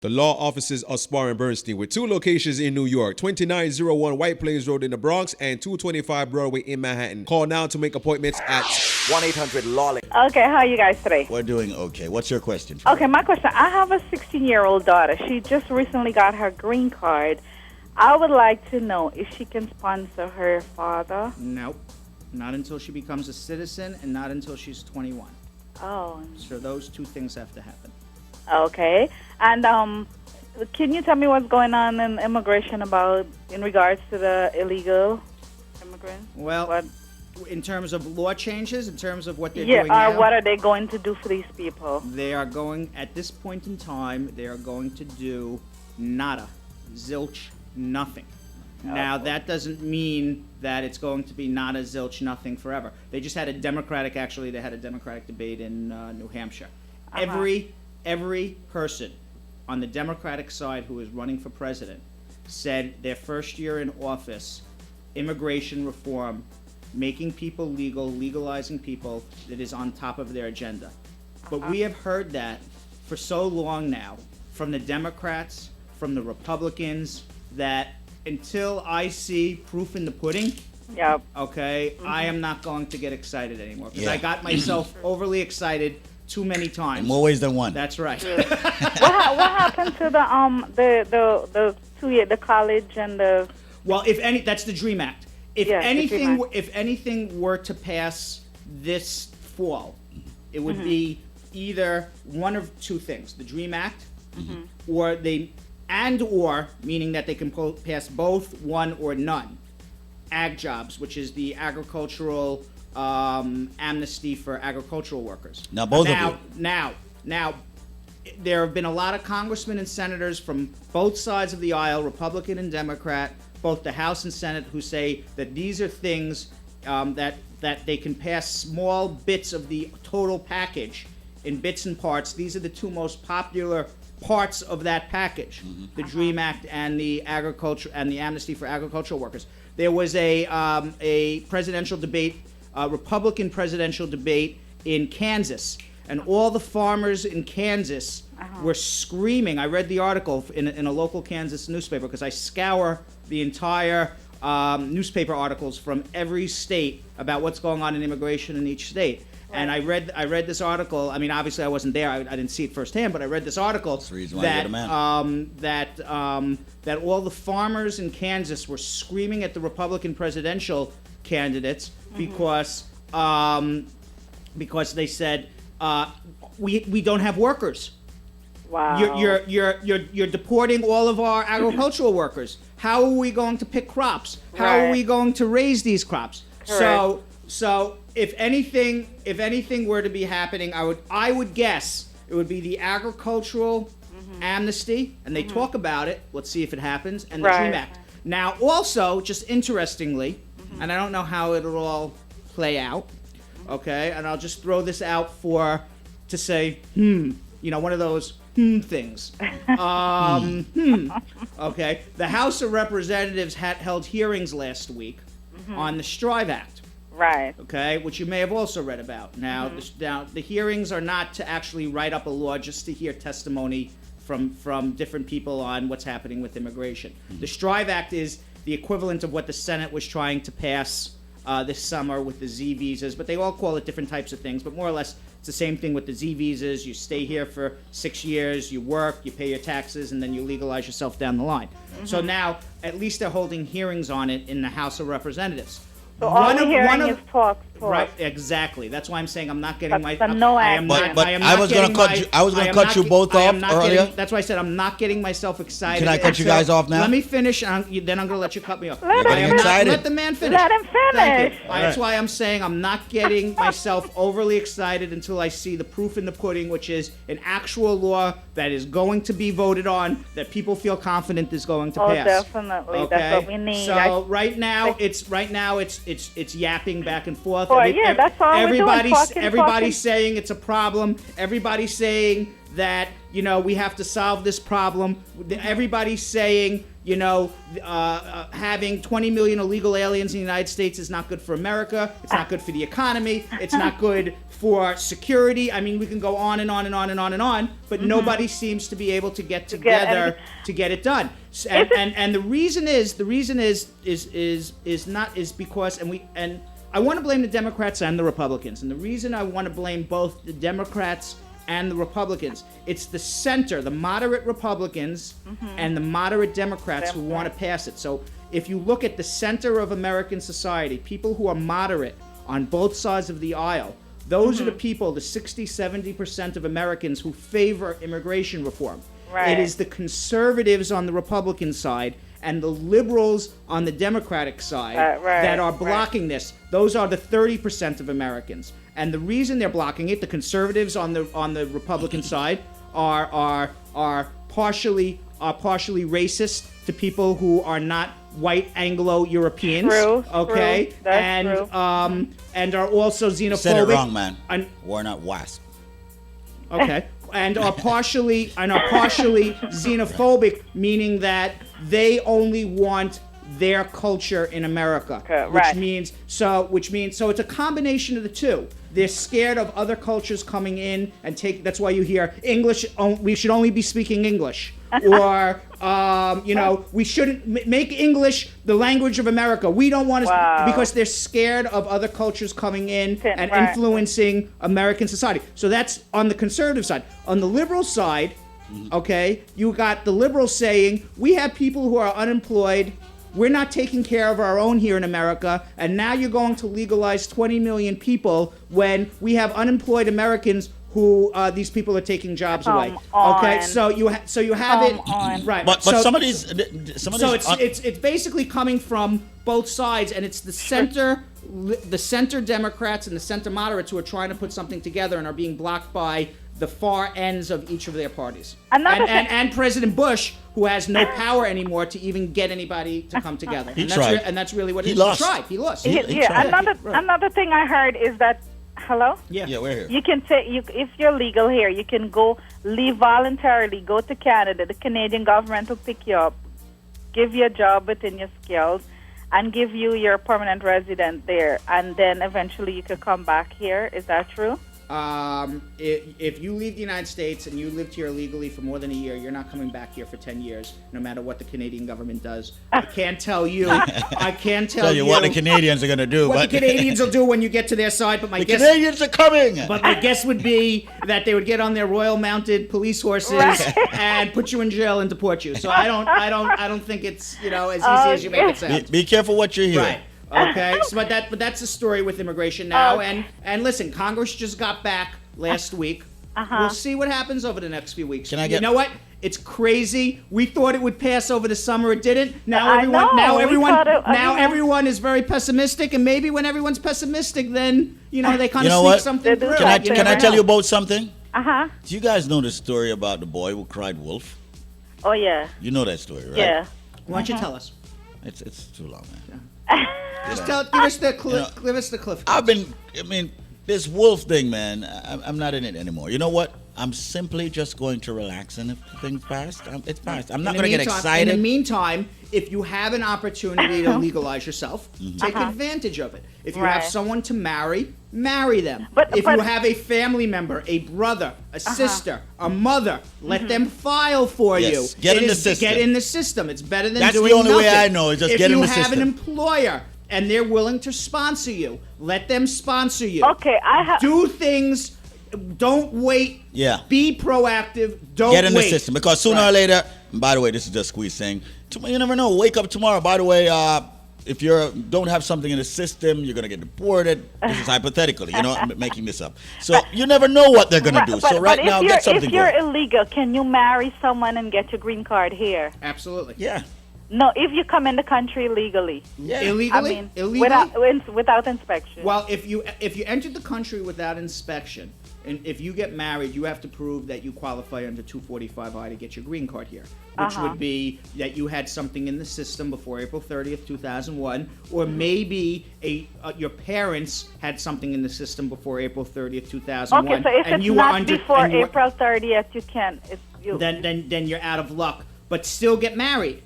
The law offices of Spar Bernstein with 2 locations in New York, 2901 White Plains Road in the Bronx and 225 Broadway in Manhattan. Call now to make appointments at 1-800-LAWLY. Okay, how are you guys today? We're doing okay. What's your question? Okay, my question. I have a 16-year-old daughter. She just recently got her green card. I would like to know if she can sponsor her father. Nope. Not until she becomes a citizen and not until she's 21. Oh. So those 2 things have to happen. Okay. And can you tell me what's going on in immigration in regards to the illegal immigrants? Well, in terms of law changes, in terms of what they're doing now, what are they going to do for these people? they are going, at this point in time, they are going to do nada, zilch, nothing. Now, that doesn't mean that it's going to be nada, zilch, nothing forever. They just had a Democratic debate in New Hampshire. Every person on the Democratic side who is running for president said their first year in office, immigration reform, making people legal, legalizing people, that is on top of their agenda. But we have heard that for so long now from the Democrats, from the Republicans, that until I see proof in the pudding, okay, I am not going to get excited anymore. Because I got myself overly excited too many times. In more ways than one. That's right. What happened to the 2 year, the college and the? Well, that's the DREAM Act. If anything were to pass this fall, it would be either one of 2 things: the DREAM Act, or meaning that they can pass both, one or none. Ag jobs, which is the agricultural amnesty for agricultural workers. Now, both of you. Now, there have been a lot of congressmen and senators from both sides of the aisle, Republican and Democrat, both the House and Senate, who say that these are things that they can pass small bits of the total package in bits and parts. These are the 2 most popular parts of that package: the DREAM Act and the agriculture and the amnesty for agricultural workers. There was a presidential debate. Republican presidential debate in Kansas, and all the farmers in Kansas were screaming. I read the article in a local Kansas newspaper because I scour the entire newspaper articles from every state about what's going on in immigration in each state. Right. And I read this article. I mean, obviously I wasn't there. I didn't see it firsthand, but I read this article that all the farmers in Kansas were screaming at the Republican presidential candidates because they said we don't have workers. Wow. You're deporting all of our agricultural workers. How are we going to pick crops? How are we going to raise these crops? Correct. So if anything were to be happening, I would guess it would be the agricultural amnesty, and they talk about it. Let's see if it happens, and the DREAM Act. Now, also, just interestingly, and I don't know how it'll all play out, okay? And I'll just throw this out to say, one of those things. Okay. The House of Representatives held hearings last week on the Strive Act. Right. Okay, which you may have also read about. Now, the hearings are not to actually write up a law, just to hear testimony from different people on what's happening with immigration. The Strive Act is the equivalent of what the Senate was trying to pass this summer with the Z visas, but they all call it different types of things. But more or less, it's the same thing with the Z visas. You stay here for 6 years, you work, you pay your taxes, and then you legalize yourself down the line. So now, at least they're holding hearings on it in the House of Representatives. So all we're hearing is talks. Right, exactly. That's why I'm saying I'm not getting But no action. I was going to cut you both off earlier. That's why I said I'm not getting myself excited. Can I cut you guys off now? Let me finish, then I'm going to let you cut me off. Let the man finish. Let him finish. Thank you. That's why I'm saying I'm not getting myself overly excited until I see the proof in the pudding, which is an actual law that is going to be voted on, that people feel confident is going to pass. Oh, definitely. Okay? That's what we need. So right now it's yapping back and forth. That's all everybody's we're doing. Everybody's saying it's a problem. Everybody's saying that we have to solve this problem. Everybody's saying having 20 million illegal aliens in the United States is not good for America. It's not good for the economy. It's not good for security. I mean, we can go on and on and on and on and on, but nobody seems to be able to get To together get- to get it done. And the reason is because and I want to blame the Democrats and the Republicans. And the reason I want to blame both the Democrats and the Republicans, it's the center, the moderate Republicans and the moderate Democrats who want to pass it. So if you look at the center of American society, people who are moderate on both sides of the aisle, those are the people, the 60-70% of Americans who favor immigration reform. Right. It is the conservatives on the Republican side and the liberals on the Democratic side that are blocking this. Those are the 30% of Americans. And the reason they're blocking it, the conservatives on the Republican side are partially racist to people who are not white Anglo-Europeans. True. Okay. True. That's true. And are also xenophobic. You said it wrong, man. We're not WASP. Okay. And are partially xenophobic, meaning that they only want their culture in America, which means it's a combination of the two. They're scared of other cultures coming in and that's why you hear English. We should only be speaking English, or we shouldn't make English the language of America. We don't want to because they're scared of other cultures coming in and influencing American society. So that's on the conservative side. On the liberal side, okay, you got the liberals saying we have people who are unemployed. We're not taking care of our own here in America, and now you're going to legalize 20 million people when we have unemployed Americans who these people are taking jobs away. Okay, so you have it right. But some of these it's basically coming from both sides, and it's the center Democrats and the center moderates who are trying to put something together and are being blocked by the far ends of each of their parties. And President Bush, who has no power anymore to even get anybody to come together. He tried. And that's really what he it is. lost. He lost. Another thing I heard is that, hello? Yeah, we're here. You can if you're legal here, you can leave voluntarily, go to Canada. The Canadian government will pick you up, give you a job within your skills, and give you your permanent residence there. And then eventually you could come back here. Is that true? If you leave the United States and you lived here illegally for more than a year, you're not coming back here for 10 years, no matter what the Canadian government does. I can't tell you. I can't tell you what the Canadians are going to do. What the Canadians will do when you get to their side. But the Canadians are coming. But my guess would be that they would get on their royal mounted police horses and put you in jail and deport you. So I don't think it's as easy as you make it sound. Be careful what you're hearing. Right. Okay, so but that's the story with immigration now, and listen, Congress just got back last week. We'll see what happens over the next few weeks. You know what? It's crazy. We thought it would pass over the summer. It didn't. Now everyone is very pessimistic, and maybe when everyone's pessimistic, then they kind of sneak something through. Can I tell you about something? Do you guys know the story about the boy who cried wolf? Oh yeah. You know that story, right? Yeah. Why don't you tell us? It's too long, man. Just give us the cliff. Give us the cliff. This wolf thing, man, I'm not in it anymore. You know what? I'm simply just going to relax, and if the thing's passed, it's passed. I'm not going to get excited. In the meantime, if you have an opportunity to legalize yourself, take advantage of it. If you have someone to marry them. But if you have a family member, a brother, a sister, a mother, let them file for you. Get in the system. Get in the system. It's better than doing nothing. That's the only way I know is just get in the system. If you have an employer and they're willing to sponsor you, let them sponsor you. Okay, do things. Don't wait. Yeah. Be proactive. Don't get in wait. the system, because sooner or later. And by the way, this is just Squeeze saying, you never know. Wake up tomorrow. By the way, if you don't have something in the system, you're gonna get deported. This is hypothetically, I'm making this up. So you never know what they're gonna do. So right now, get something. If you're illegal, can you marry someone and get your green card here? Absolutely. Yeah. No, if you come in the country illegally. Yeah. Illegally? Without inspection. Well, if you entered the country without inspection, and if you get married, you have to prove that you qualify under 245I to get your green card here, which would be that you had something in the system before April 30th, 2001, or maybe your parents had something in the system before April 30th, 2001. Okay, so if it's not before April 30th, you can't. Then you're out of luck. But still get married.